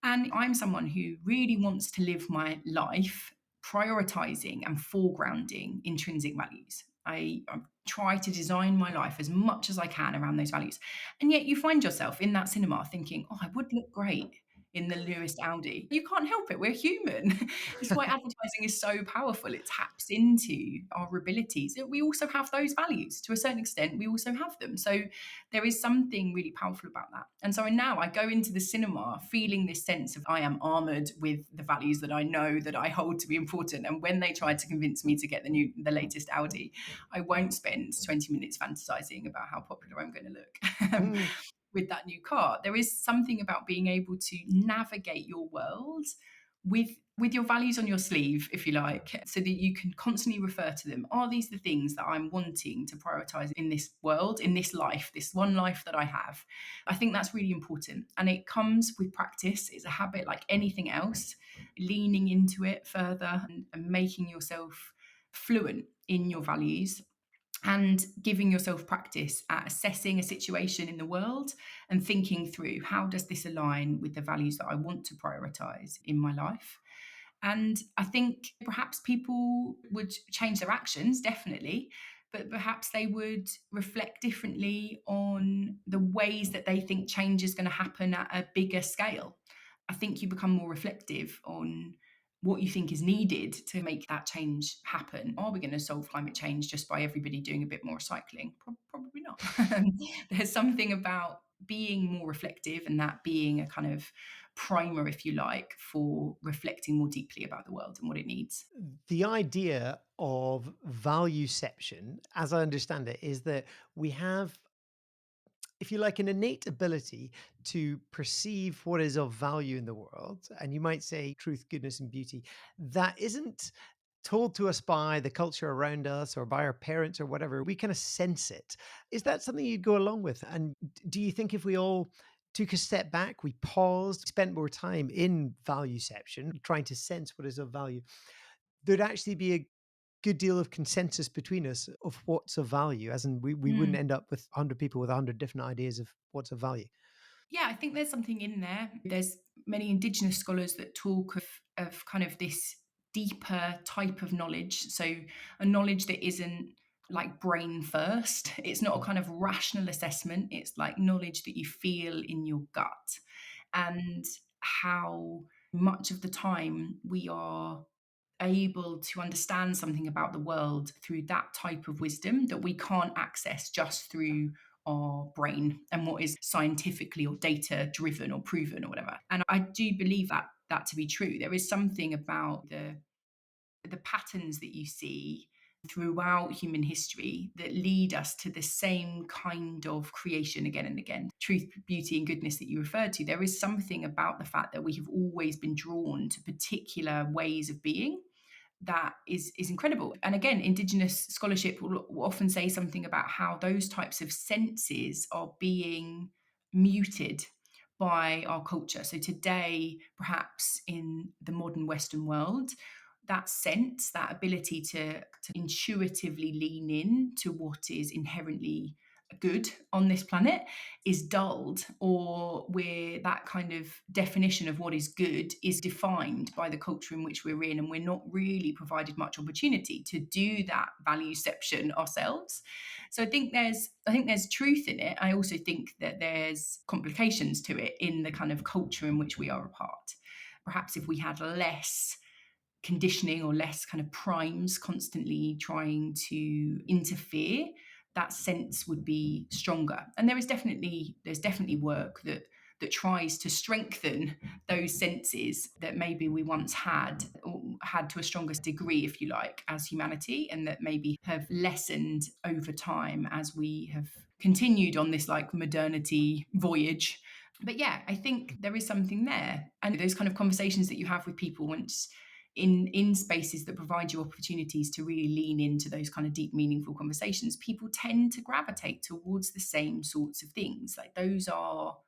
And I'm someone who really wants to live my life prioritizing and foregrounding intrinsic values. I try to design my life as much as I can around those values. And yet you find yourself in that cinema thinking, oh, I would look great in the newest Audi. You can't help it. We're human. This is why advertising is so powerful. It taps into our abilities. We also have those values to a certain extent. We also have them. So there is something really powerful about that. And so now I go into the cinema feeling this sense of I am armored with the values that I know that I hold to be important. And when they try to convince me to get the latest Audi, I won't spend 20 minutes fantasizing about how popular I'm going to look. Mm. With that new car. There is something about being able to navigate your world with your values on your sleeve, if you like, so that you can constantly refer to them. Are these the things that I'm wanting to prioritize in this world, in this life, this one life that I have? I think that's really important. And it comes with practice. It's a habit like anything else, leaning into it further and making yourself fluent in your values and giving yourself practice at assessing a situation in the world and thinking through how does this align with the values that I want to prioritize in my life. And I think perhaps people would change their actions, definitely, but perhaps they would reflect differently on the ways that they think change is going to happen at a bigger scale. I think you become more reflective on what you think is needed to make that change happen. Are we going to solve climate change just by everybody doing a bit more recycling? Probably not. There's something about being more reflective and that being a kind of primer, if you like, for reflecting more deeply about the world and what it needs. The idea of valueception, as I understand it, is that we have, if you like, an innate ability to perceive what is of value in the world. And you might say truth, goodness, and beauty. That isn't told to us by the culture around us or by our parents or whatever. We kind of sense it. Is that something you'd go along with? And do you think if we all took a step back, we paused, spent more time in valueception, trying to sense what is of value, there'd actually be good deal of consensus between us of what's of value, as in we wouldn't Mm. end up with 100 people with 100 different ideas of what's of value. Yeah, I think there's something in there. There's many Indigenous scholars that talk of kind of this deeper type of knowledge. So, a knowledge that isn't like brain first. It's not a kind of rational assessment. It's like knowledge that you feel in your gut. And how much of the time we are able to understand something about the world through that type of wisdom that we can't access just through our brain and what is scientifically or data driven or proven or whatever. And I do believe that to be true. There is something about the patterns that you see throughout human history that lead us to the same kind of creation again and again. Truth, beauty, and goodness that you referred to. There is something about the fact that we have always been drawn to particular ways of being that is incredible. And again, Indigenous scholarship will often say something about how those types of senses are being muted by our culture. So today, perhaps in the modern Western world, that sense, that ability to intuitively lean in to what is inherently good on this planet is dulled, or where that kind of definition of what is good is defined by the culture in which we're in, and we're not really provided much opportunity to do that valueception ourselves. So I think there's truth in it. I also think that there's complications to it in the kind of culture in which we are a part. Perhaps if we had less conditioning or less kind of primes constantly trying to interfere, that sense would be stronger. And there's definitely work that tries to strengthen those senses that maybe we once had, or had to a stronger degree, if you like, as humanity, and that maybe have lessened over time as we have continued on this like modernity voyage. But yeah, I think there is something there. And those kind of conversations that you have with people once in spaces that provide you opportunities to really lean into those kind of deep, meaningful conversations, people tend to gravitate towards the same sorts of things. Like those are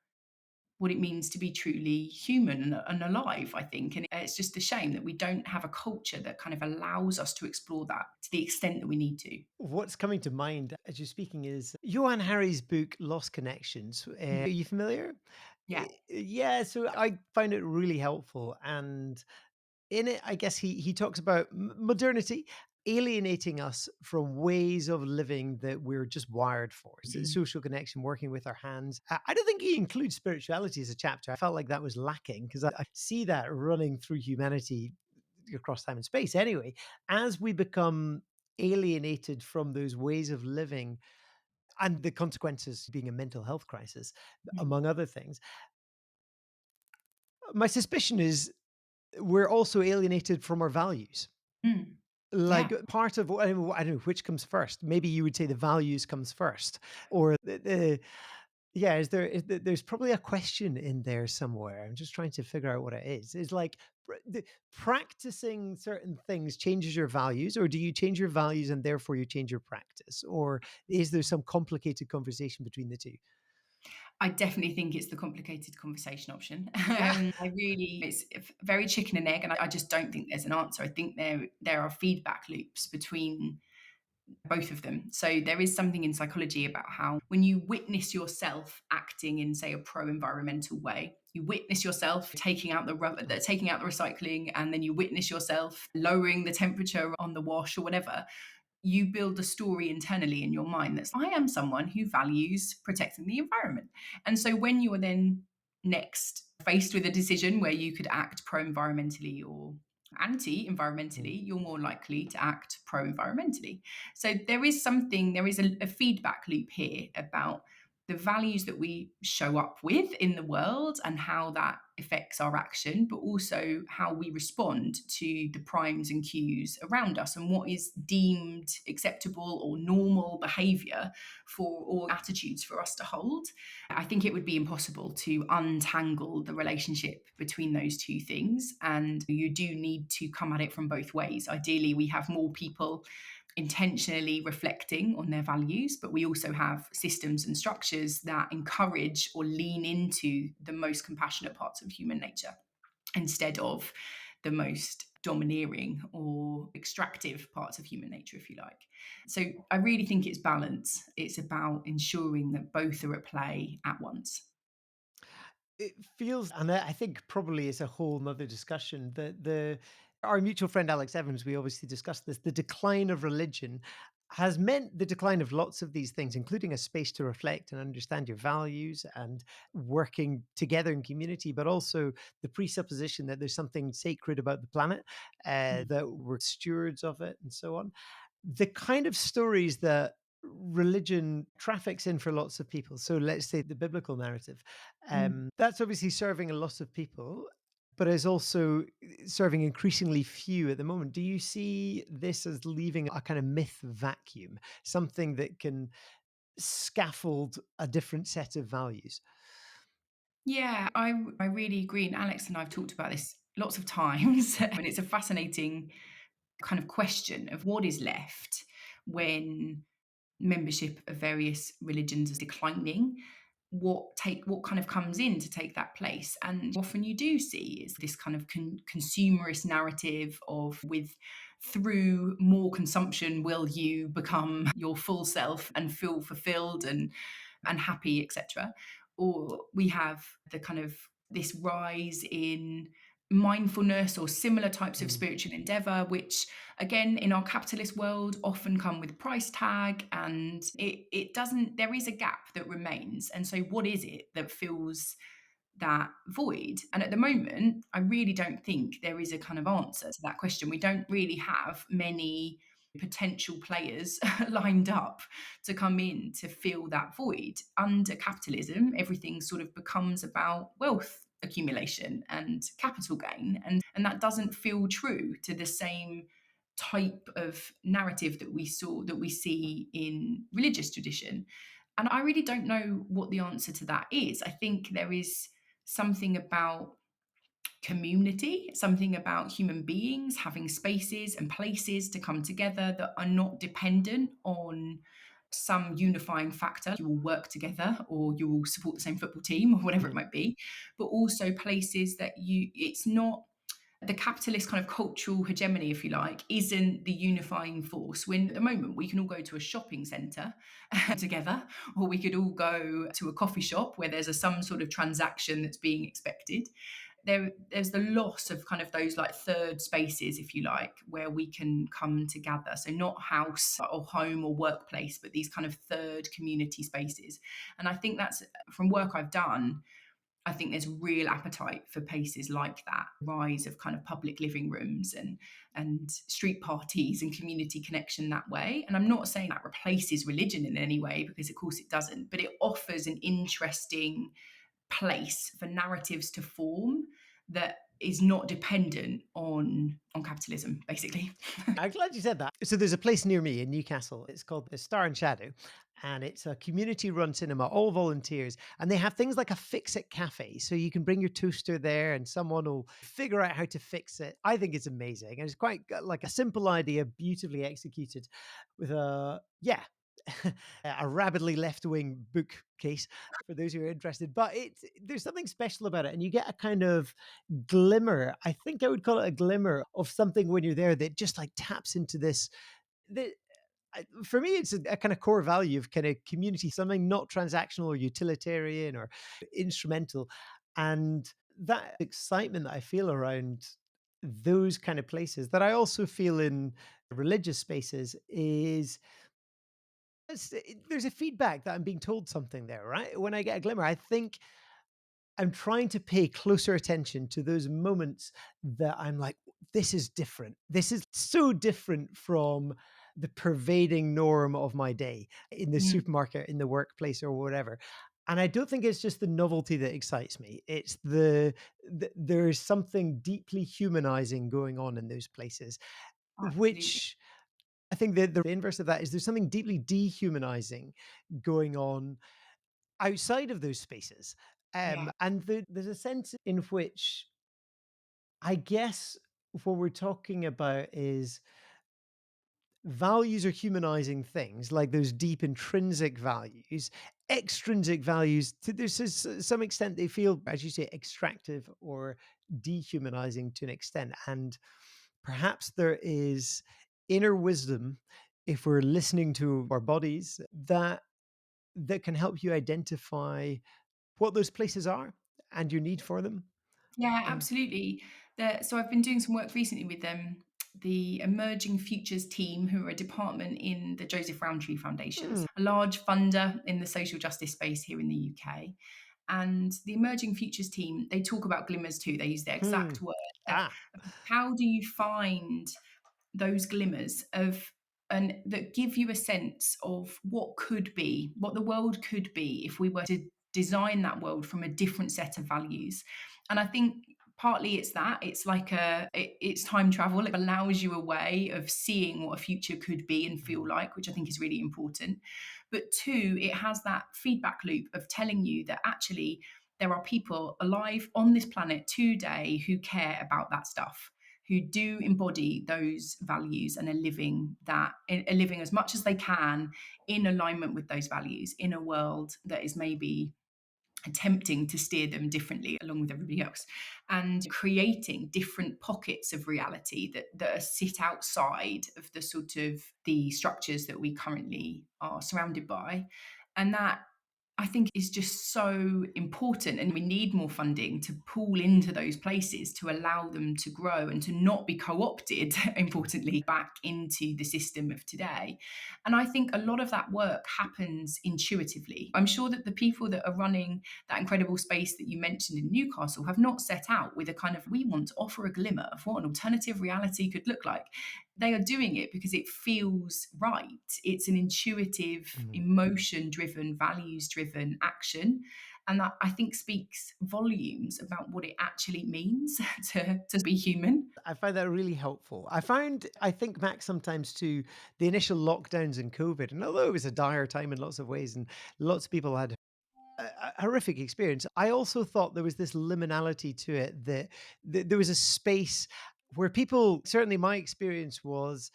what it means to be truly human and alive, I think. And it's just a shame that we don't have a culture that kind of allows us to explore that to the extent that we need to. What's coming to mind as you're speaking is Johann Hari's book Lost Connections. Are Mm. you familiar? Yeah. Yeah, so I find it really helpful. And in it, I guess he talks about modernity alienating us from ways of living that we're just wired for. So Mm. social connection, working with our hands. I don't think he includes spirituality as a chapter. I felt like that was lacking because I see that running through humanity across time and space anyway, as we become alienated from those ways of living and the consequences being a mental health crisis, Mm. among other things. My suspicion is we're also alienated from our values. Mm. Like Yeah. part of I don't know which comes first. Maybe you would say the values comes first, or yeah. There's probably a question in there somewhere. I'm just trying to figure out what it is. Is like practicing certain things changes your values, or do you change your values and therefore you change your practice, or is there some complicated conversation between the two? I definitely think it's the complicated conversation option. Yeah. It's very chicken and egg, and I just don't think there's an answer. I think there are feedback loops between both of them. So there is something in psychology about how when you witness yourself acting in, say, a pro-environmental way, you witness yourself taking out the rubber, taking out the recycling, and then you witness yourself lowering the temperature on the wash or whatever, you build a story internally in your mind that's, I am someone who values protecting the environment. And so when you are then next faced with a decision where you could act pro environmentally or anti Mm. environmentally, you're more likely to act pro environmentally. So there is a feedback loop here about the values that we show up with in the world and how that affects our action, but also how we respond to the primes and cues around us and what is deemed acceptable or normal behavior for or attitudes for us to hold. I think it would be impossible to untangle the relationship between those two things. And you do need to come at it from both ways. Ideally, we have more people intentionally reflecting on their values, but we also have systems and structures that encourage or lean into the most compassionate parts of human nature instead of the most domineering or extractive parts of human nature, if you like. So I really think it's balance. It's about ensuring that both are at play at once. It feels, and I think probably is a whole nother discussion, that the our mutual friend Alex Evans, we obviously discussed this, the decline of religion has meant the decline of lots of these things, including a space to reflect and understand your values and working together in community, but also the presupposition that there's something sacred about the planet, Mm. that we're stewards of it, and so on. The kind of stories that religion traffics in for lots of people. So let's say the biblical narrative, Mm. that's obviously serving a lot of people, but is also serving increasingly few at the moment. Do you see this as leaving a kind of myth vacuum, something that can scaffold a different set of values? Yeah, I really agree. And Alex and I have talked about this lots of times. And it's a fascinating kind of question of what is left when membership of various religions is declining. What kind of comes in to take that place? And often you do see is this kind of consumerist narrative of with through more consumption will you become your full self and feel fulfilled and happy, etc. Or we have the kind of this rise in mindfulness or similar types of Mm. spiritual endeavor, which again in our capitalist world often come with price tag, and it doesn't, there is a gap that remains. And so what is it that fills that void? And at the moment, I really don't think there is a kind of answer to that question. We don't really have many potential players lined up to come in to fill that void. Under capitalism, everything sort of becomes about wealth accumulation and capital gain. And that doesn't feel true to the same type of narrative that we see in religious tradition. And I really don't know what the answer to that is. I think there is something about community, something about human beings having spaces and places to come together that are not dependent on some unifying factor. You will work together or you will support the same football team or whatever it Mhm. might be, but also places that it's not the capitalist kind of cultural hegemony, if you like, isn't the unifying force. When at the moment we can all go to a shopping centre together, or we could all go to a coffee shop where there's some sort of transaction that's being expected. There's the loss of kind of those like third spaces, if you like, where we can come together. So not house or home or workplace, but these kind of third community spaces. And I think that's from work I've done. I think there's real appetite for places like that, rise of kind of public living rooms and street parties and community connection that way. And I'm not saying that replaces religion in any way, because of course it doesn't, but it offers an interesting place for narratives to form that is not dependent on capitalism, basically. I'm glad you said that. So there's a place near me in Newcastle. It's called the Star and Shadow, and it's a community-run cinema, all volunteers, and they have things like a fix-it cafe. So you can bring your toaster there, and someone will figure out how to fix it. I think it's amazing, and it's quite like a simple idea, beautifully executed, with a a rabidly left-wing bookcase for those who are interested. But there's something special about it, and you get a kind of glimmer. I think I would call it a glimmer of something when you're there that just like taps into this. The, for me, it's a kind of core value of kind of community, something not transactional or utilitarian or instrumental. And that excitement that I feel around those kind of places that I also feel in religious spaces is there's a feedback that I'm being told something there, right? When I get a glimmer, I think I'm trying to pay closer attention to those moments that I'm like, this is different. This is so different from the pervading norm of my day in the Mm, supermarket, in the workplace, or whatever. And I don't think it's just the novelty that excites me. It's there is something deeply humanizing going on in those places, absolutely. which I think the inverse of that is there's something deeply dehumanizing going on outside of those spaces. Yeah, And there's a sense in which I guess what we're talking about is values are humanizing things like those deep intrinsic values. Extrinsic values, to there's some extent, they feel, as you say, extractive or dehumanizing to an extent. And perhaps there is inner wisdom if we're listening to our bodies that can help you identify what those places are and your need for them. Yeah, Yeah. absolutely. So I've been doing some work recently with the Emerging Futures team, who are a department in the Joseph Rowntree Foundation, Hmm. a large funder in the social justice space here in the UK. And the Emerging Futures team, they talk about glimmers too. They use their Hmm. exact word of Ah. how do you find those glimmers of and that give you a sense of what could be, what the world could be if we were to design that world from a different set of values. And I think partly it's that it's like it's time travel. It allows you a way of seeing what a future could be and feel Mhm. like, which I think is really important. But two, it has that feedback loop of telling you that actually there are people alive on this planet today who care about that stuff, who do embody those values and are living as much as they can in alignment with those values in a world that is maybe attempting to steer them differently along with everybody else, and creating different pockets of reality that are sit outside of the sort of the structures that we currently are surrounded by. And that, I think, is just so important. And we need more funding to pool into those places to allow them to grow and to not be co opted, importantly, back into the system of today. And I think a lot of that work happens intuitively. I'm sure that the people that are running that incredible space that you mentioned in Newcastle have not set out with a kind of, we want to offer a glimmer of what an alternative reality could look like. They are doing it because it feels right. It's an intuitive, Mhm. emotion driven, values driven action. And that, I think, speaks volumes about what it actually means to be human. I find that really helpful. I think back sometimes to the initial lockdowns in COVID, and although it was a dire time in lots of ways, and lots of people had a horrific experience, I also thought there was this liminality to it that there was a space where people, certainly my experience was,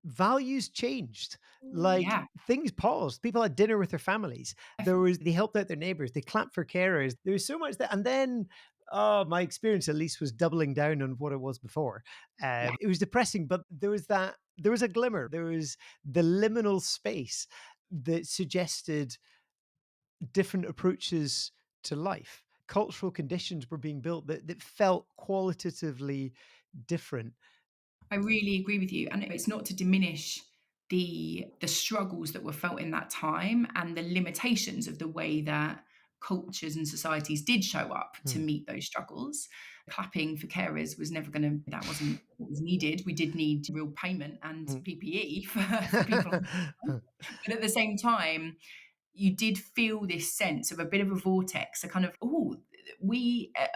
values changed. Like, Yeah. things paused. People had dinner with their families. They helped out their neighbors. They clapped for carers. There was so much that, and then, oh, my experience at least was doubling down on what it was before. Yeah. It was depressing, but there was a glimmer. There was the liminal space that suggested different approaches to life. Cultural conditions were being built that felt qualitatively different. I really agree with you, and it's not to diminish the struggles that were felt in that time and the limitations of the way that cultures and societies did show up to Hmm. meet those struggles. Clapping for carers was never going to, that wasn't what was needed. We did need real payment and Hmm. PPE for people. But at the same time, you did feel this sense of a bit of a vortex, a kind of, oh,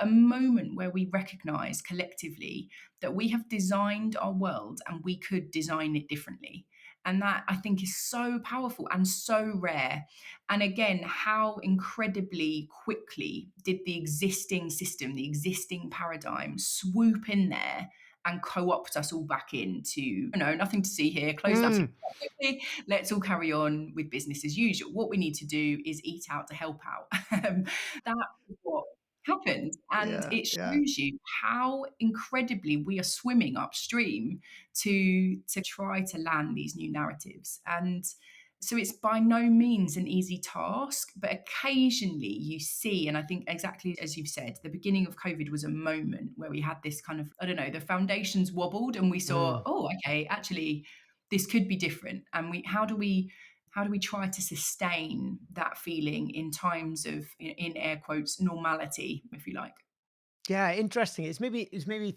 a moment where we recognize collectively that we have designed our world and we could design it differently. And that, I think, is so powerful and so rare. And again, how incredibly quickly did the existing system, the existing paradigm swoop in there and co-opt us all back into, nothing to see here, close that Mm. quickly, let's all carry on with business as usual. What we need to do is eat out to help out. That is what happened. And Yeah, it yeah. shows you how incredibly we are swimming upstream to try to land these new narratives. And so it's by no means an easy task, but occasionally you see, and I think exactly as you've said, the beginning of COVID was a moment where we had this kind of, I don't know, the foundations wobbled and we saw, Mm. oh, okay, actually, this could be different. And how do we try to sustain that feeling in times of, in air quotes, normality, if you like? Yeah, interesting. It's maybe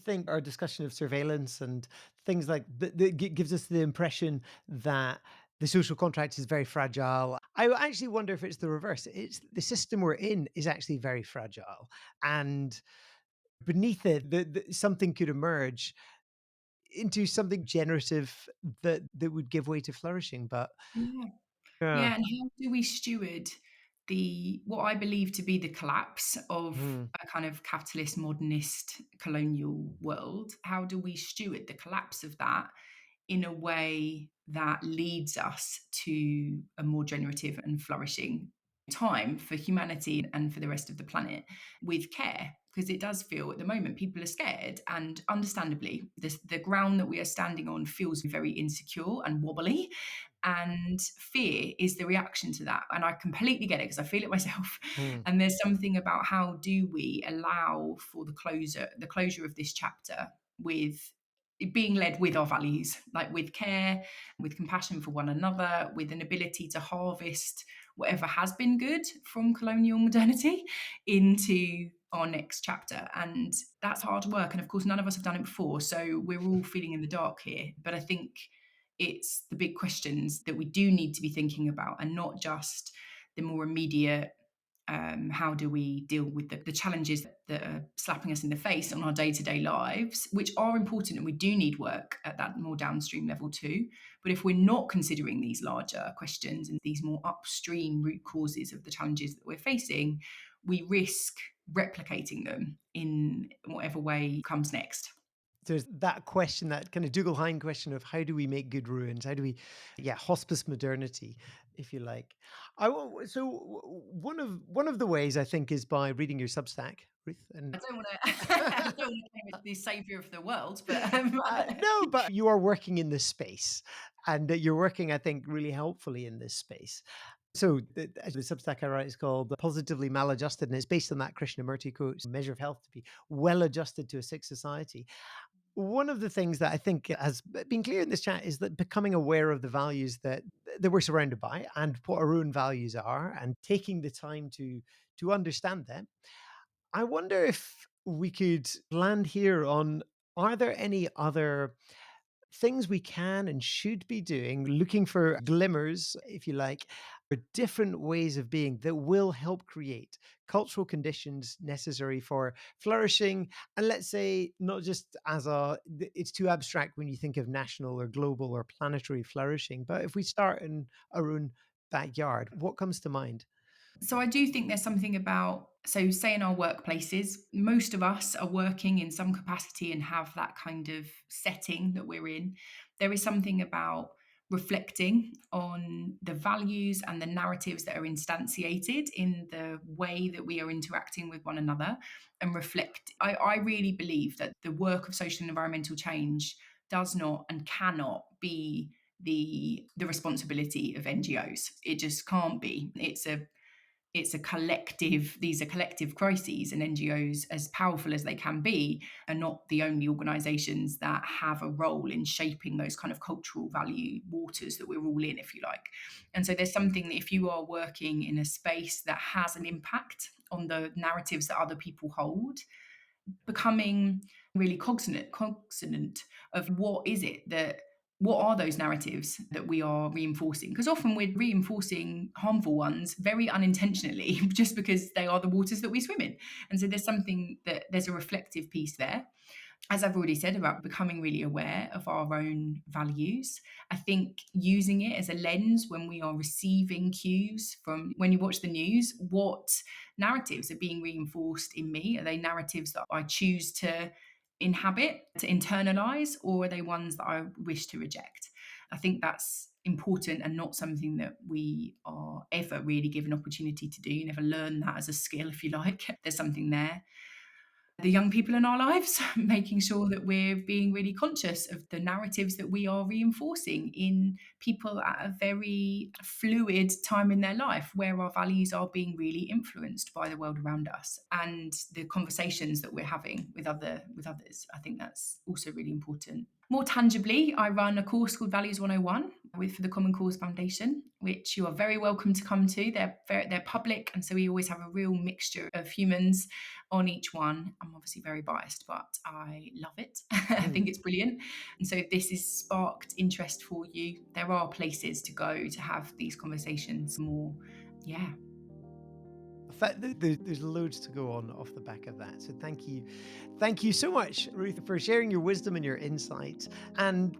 think our discussion of surveillance and things like that gives us the impression that the social contract is very fragile. I actually wonder if it's the reverse. It's the system we're in is actually very fragile, and beneath it, something could emerge into something generative that would give way to flourishing. But Yeah. yeah. Yeah, and how do we steward the what I believe to be the collapse of Mm. a kind of capitalist, modernist, colonial world? How do we steward the collapse of that in a way that leads us to a more generative and flourishing time for humanity and for the rest of the planet with care? because it does feel at the moment people are scared, and understandably, the ground that we are standing on feels very insecure and wobbly. And fear is the reaction to that. And I completely get it because I feel it myself. Hmm. And there's something about how do we allow for the closure of this chapter with being led with our values, like with care, with compassion for one another, with an ability to harvest whatever has been good from colonial modernity into our next chapter. And that's hard work. And of course, none of us have done it before. So we're all feeling in the dark here. But I think it's the big questions that we do need to be thinking about, and not just the more immediate how do we deal with the challenges that are slapping us in the face on our day-to-day lives, which are important, and we do need work at that more downstream level too. But if we're not considering these larger questions and these more upstream root causes of the challenges that we're facing, we risk replicating them in whatever way comes next. There's that question, that kind of Dougal Hine question of how do we make good ruins? How do we, yeah, hospice modernity, if you like. One of the ways I think is by reading your Substack, Ruth, I and don't want to I don't want to claim it's the savior of the world, but no, but you are working in this space, and you're working, I think, really helpfully in this space. So the Substack I write is called Positively Maladjusted, and it's based on that Krishnamurti quote, measure of health to be well adjusted to a sick society. One of the things that I think has been clear in this chat is that becoming aware of the values that we're surrounded by and what our own values are, and taking the time to understand them. I wonder if we could land here on, are there any other things we can and should be doing, looking for glimmers, if you like, for different ways of being that will help create cultural conditions necessary for flourishing? And let's say, not just as it's too abstract when you think of national or global or planetary flourishing, but if we start in our own backyard, what comes to mind? So I do think there's something about, so say in our workplaces, most of us are working in some capacity and have that kind of setting that we're in. There is something about reflecting on the values and the narratives that are instantiated in the way that we are interacting with one another, and reflect. I really believe that the work of social and environmental change does not and cannot be the responsibility of NGOs. It just can't be. It's a collective, these are collective crises, and NGOs, as powerful as they can be, are not the only organizations that have a role in shaping those kind of cultural value waters that we're all in, if you like. And so there's something that if you are working in a space that has an impact on the narratives that other people hold, becoming really cognizant of what are those narratives that we are reinforcing? Because often we're reinforcing harmful ones very unintentionally, just because they are the waters that we swim in. And so there's a reflective piece there, as I've already said, about becoming really aware of our own values. I think using it as a lens when we are receiving cues from, when you watch the news, what narratives are being reinforced in me? Are they narratives that I choose to inhabit, to internalize, or are they ones that I wish to reject? I think that's important, and not something that we are ever really given opportunity to do. You never learn that as a skill, if you like. There's something there. The young people in our lives, making sure that we're being really conscious of the narratives that we are reinforcing in people at a very fluid time in their life, where our values are being really influenced by the world around us, and the conversations that we're having with others. I think that's also really important. More tangibly, I run a course called Values 101 for the Common Cause Foundation, which you are very welcome to come to. They're public, and so we always have a real mixture of humans on each one. I'm obviously very biased, but I love it. I think it's brilliant. And so if this has sparked interest for you, there are places to go to have these conversations more. Yeah. In fact, there's loads to go on off the back of that. So thank you so much, Ruth, for sharing your wisdom and your insight. And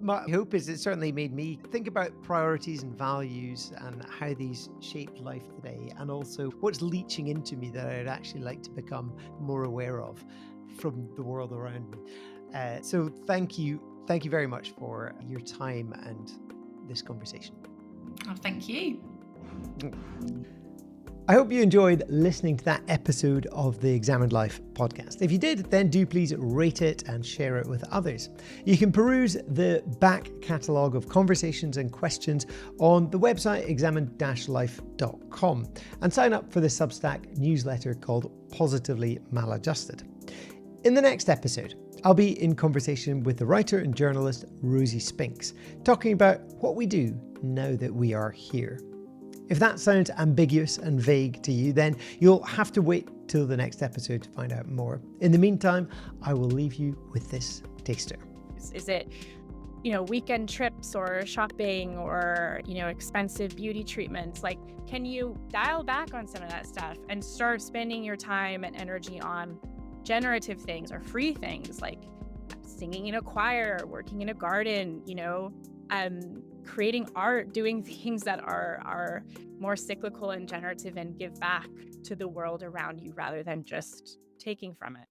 my hope is it certainly made me think about priorities and values and how these shape life today, and also what's leaching into me that I'd actually like to become more aware of from the world around me. So thank you very much for your time and this conversation. Oh, thank you. I hope you enjoyed listening to that episode of the Examined Life podcast. If you did, then do please rate it and share it with others. You can peruse the back catalogue of conversations and questions on the website examined-life.com and sign up for the Substack newsletter called Positively Maladjusted. In the next episode, I'll be in conversation with the writer and journalist Rosie Spinks, talking about what we do now that we are here. If that sounds ambiguous and vague to you, then you'll have to wait till the next episode to find out more. In the meantime, I will leave you with this taster. Is it, weekend trips or shopping or, expensive beauty treatments? Like, can you dial back on some of that stuff and start spending your time and energy on generative things or free things like singing in a choir, working in a garden, creating art, doing things that are more cyclical and generative and give back to the world around you rather than just taking from it.